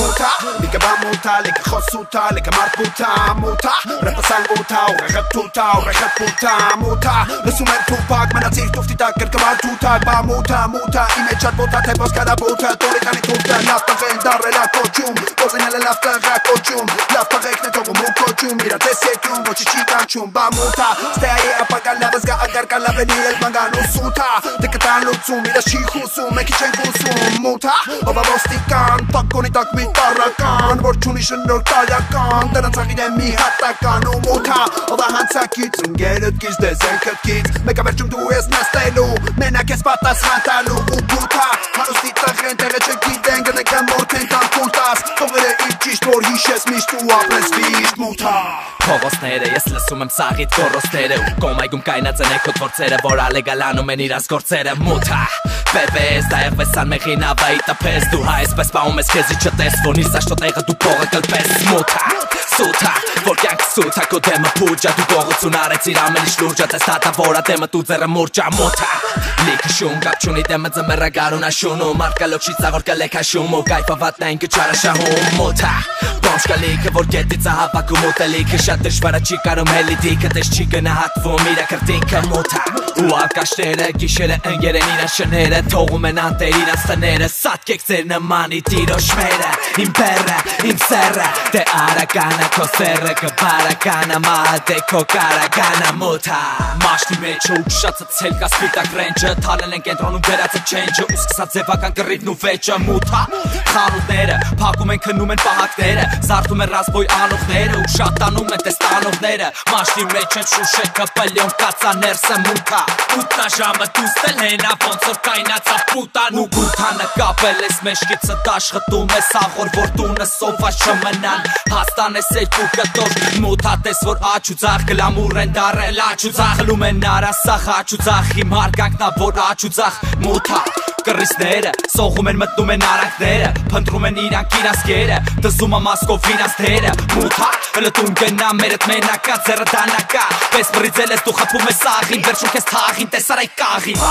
Muta, liga ba muta, liga khosuta, liga marputa muta, repasang muta, regat puta muta, lesumer tupak, manazir tuftita, kerkamal tuta, ba muta, imechat bota, tepos kada bota, torikani tufta, nafta gendare la kochum, kozinale lafta ga kochum, lafta rekne togo mu kochum, mira te setum, voci chikanchum, ba muta, stai apaga la vasga agar kala venir el mangano suta, dekatan lutsum, mira shihusum, mekichen kusum, muta, ova vostikan, pakoni tak Tarakan, vorçunişin nörtayakan Darantzakiden mi hatakan umuta Oda hantzakit, zungelet giz dezenket git Meka bertxum du ez naztailu Menak ez bataz jantalu Uputa, haruzita gente Retxekiden geneken mortentan puntaz Togere itxist bor hixez mistu Aprez bizt muta Povos nere, jes lesumem sagit gorroz tere Komaigum kainatzen eko tvortzere Bora legalano meniraz gortzere muta Bebe ez da erbesan megina baita pez Du haez bez baumez kezitxatez Vonizas tot ega du porek elpez muta Suta, vorjank suta kodema puja Du gorutsunare ziramen islurja Testata vora dema tu zerre murja muta Liki shun gapchuni dema zemerra garuna shunu Marka lokshitza gorka leka shumu Gaifa vatna inke chara shahum muta Bronshka like vorgetica hapaku muta Like shater shvara chikarum helidika Tesh chikana hatvu mira kartinka muta Uavka shtere gishele engere nina shanere Togumen anterina stanere Satkek zerne mani tiro shmere Imperre, imserre Te aragana koserre Kabaragana mahade kokaragana muta Mashti meço ukshatsa celka spita grençe Talenen kentronun veratsa change Usksa zevakan gritnu veçe muta Xanutnere, pakum en kնում են պահակները Զարդում են ռազմոյ անողները ու շատանում են տեստանողները Մաշտի մեջ են շուշե կպելյոն կացա ներսը մութա Ուտա ժամը դուստել հենա ոնց որ կայնացա պուտան ու գութանը կապել ես մեջքիցը տաշխտում ես աղոր որ տունը սովված չմնան Հաստան ես երկու կտոր մութա տես որ աչ ու ձախ գլամուր են դարել աչ ու ձախլում են նարասախ աչ ու ձախ իմ հարգանքնա որ աչ ու ձախ մութա Կռիսները, սողում են մտնում են արանքները Փնտրում են իրանք իրասկերը Դզում ամասկով վինաստերը Մութա, հլտում գնա մերդ մենակա Ձերը դանակա Պես բրիձել ես դու խպում ես աղին Վերջում կես թաղին տեսար այ կաղին